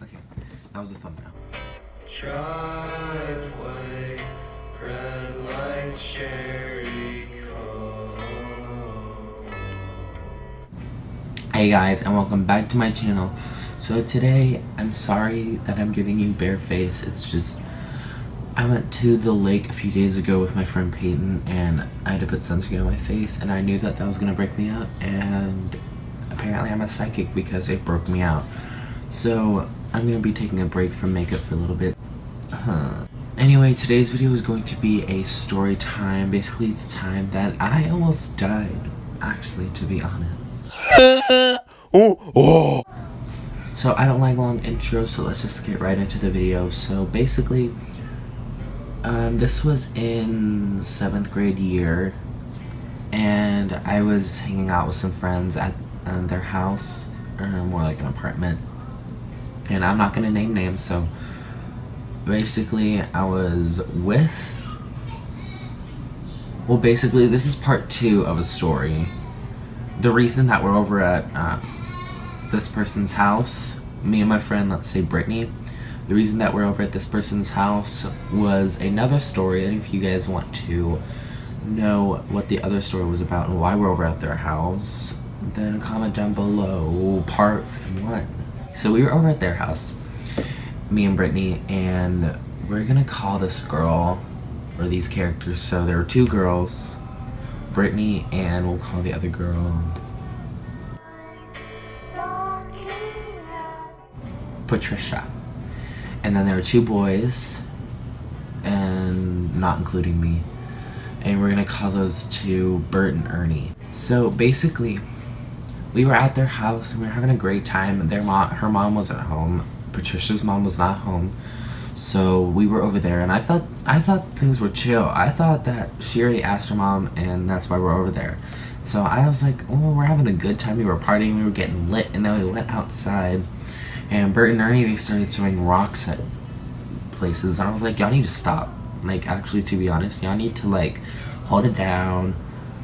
Okay, that was a thumbnail. Driveway, red light, cherry coke. Hey guys, and welcome back to my channel. So today, I'm sorry that I'm giving you bare face. It's just, I went to the lake a few days ago with my friend Peyton, and I had to put sunscreen on my face, and I knew that that was gonna break me out, and apparently I'm a psychic because it broke me out. So I'm gonna be taking a break from makeup for a little bit. Anyway, today's video is going to be a story time, basically the time that I almost died, actually, to be honest. So I don't like long intros, so let's just get right into the video. So basically, this was in 7th grade year, and I was hanging out with some friends at their house, or more like an apartment, and I'm not gonna name names. So basically, I was with, well, basically this is part 2 of a story. The reason that we're over at this person's house, me and my friend, let's say Brittany, the reason that we're over at this person's house was another story, and if you guys want to know what the other story was about and why we're over at their house, then comment down below part 1. So we were over at their house, me and Brittany, and we're gonna call this girl, or these characters, so there were 2 girls, Brittany, and we'll call the other girl Patricia. And then there were 2 boys, and not including me, and we're gonna call those 2 Bert and Ernie. So basically, we were at their house and we were having a great time. Her mom wasn't home. Patricia's mom was not home. So we were over there, and I thought things were chill. I thought that she already asked her mom, and that's why we're over there. So I was like, oh, we're having a good time. We were partying, we were getting lit, and then we went outside, and Bert and Ernie, they started throwing rocks at places, and I was like, y'all need to stop. Like, actually, to be honest, y'all need to, like, hold it down.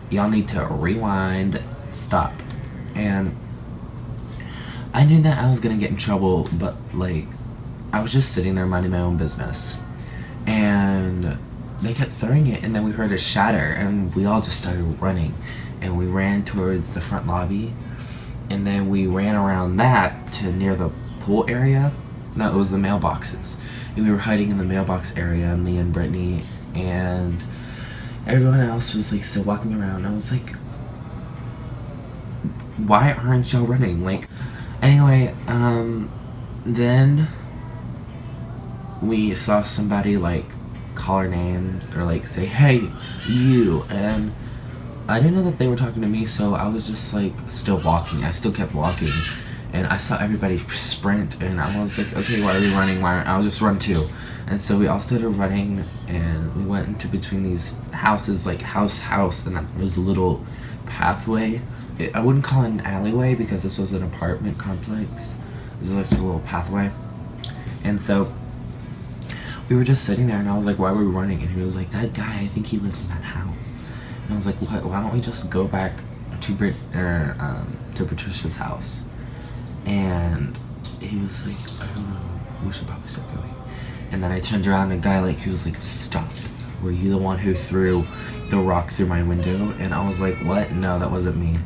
Y'all need to rewind, stop. And I knew that I was gonna get in trouble, but, like, I was just sitting there minding my own business, and they kept throwing it, and then we heard it shatter, and we all just started running, and we ran towards the front lobby, and then we ran around that to near the pool area. No, it was the mailboxes, and we were hiding in the mailbox area, me and Brittany, and everyone else was like still walking around. I was like, why aren't y'all running? Like, anyway, then we saw somebody like call our names or like say, hey, you, and I didn't know that they were talking to me, so I was just like still walking. I still kept walking, and I saw everybody sprint, and I was like, okay, why are we running? I'll just run too. And so we all started running, and we went into between these houses, like house, and there was a little pathway. I wouldn't call it an alleyway because this was an apartment complex. It was just a little pathway. And so we were just sitting there, and I was like, why were we running? And he was like, that guy, I think he lives in that house. And I was like, what? Why don't we just go back to Patricia's house? And he was like, I don't know, we should probably start going. And then I turned around, and a guy, like, he was like, stop. Were you the one who threw the rock through my window? And I was like, what? No, that wasn't me.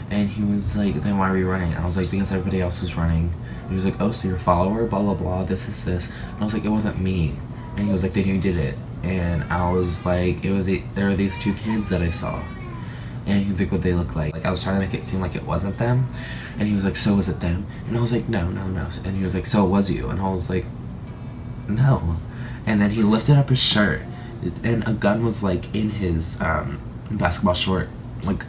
And he was like, then why were you running? I was like, because everybody else was running. And he was like, oh, so you're a follower? Blah, blah, blah, this is this. And I was like, it wasn't me. And he was like, then you did it. And I was like, there were these 2 kids that I saw. And he was like, what they look like. Like, I was trying to make it seem like it wasn't them. And he was like, so was it them? And I was like, no. And he was like, so it was you? And I was like, no. And then he lifted up his shirt, and a gun was like in his basketball short, like,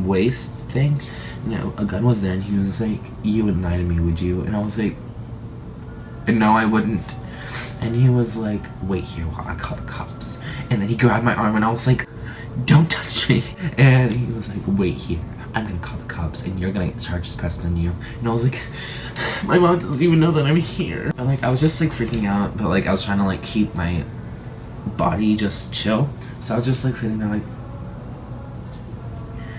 waist thing. You know, a gun was there, and he was like, you wouldn't lie to me, would you? And I was like, no, I wouldn't. And he was like, wait here while I call the cops. And then he grabbed my arm, and I was like, don't touch me. And he was like, wait here, I'm gonna call the cops, and you're gonna get charges pressed on you. And I was like, my mom doesn't even know that I'm here. And like, I was just like freaking out, but like I was trying to like keep my body just chill. So I was just like sitting there like,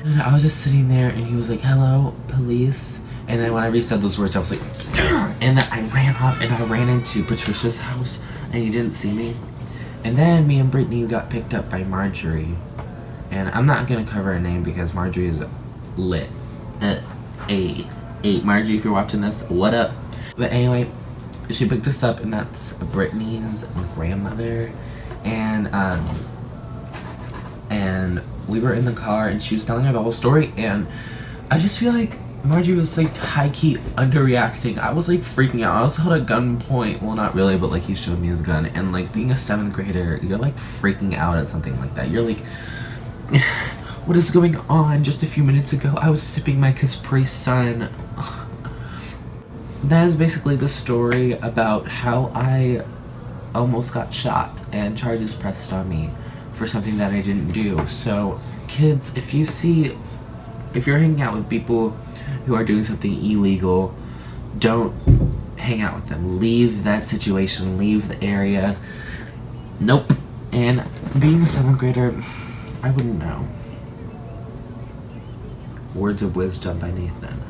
and I was just sitting there, and he was like, hello, police. And then whenever he said those words, I was like, and then I ran off and I ran into Patricia's house and he didn't see me. And then me and Brittany got picked up by Marjorie. And I'm not gonna cover her name because Marjorie is lit. Hey, Marjorie, if you're watching this, what up? But anyway, she picked us up and that's Brittany's grandmother. And we were in the car and she was telling her the whole story, and I just feel like Marjorie was like high-key underreacting. I was like freaking out. I was held at gunpoint. Well, not really, but like he showed me his gun. And like being a 7th grader, you're like freaking out at something like that. You're like, what is going on? Just a few minutes ago, I was sipping my Capri Sun. That is basically the story about how I almost got shot and charges pressed on me for something that I didn't do. So kids, if you're hanging out with people who are doing something illegal, don't hang out with them. Leave that situation, leave the area. Nope. And being a 7th grader, I wouldn't know. Words of wisdom by Nathan.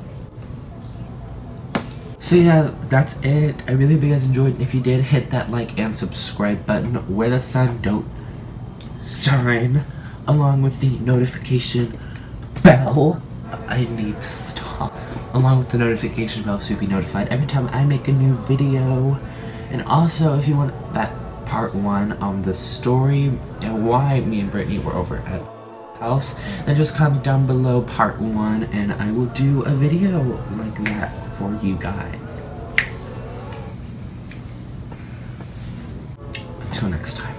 So yeah, that's it. I really hope you guys enjoyed. If you did, hit that like and subscribe button with the sign along with the notification bell. I need to stop. Along with the notification bell so you'll be notified every time I make a new video. And also, if you want that part 1 on the story and why me and Brittany were over at house, then just comment down below part 1 and I will do a video like that for you guys. Until next time.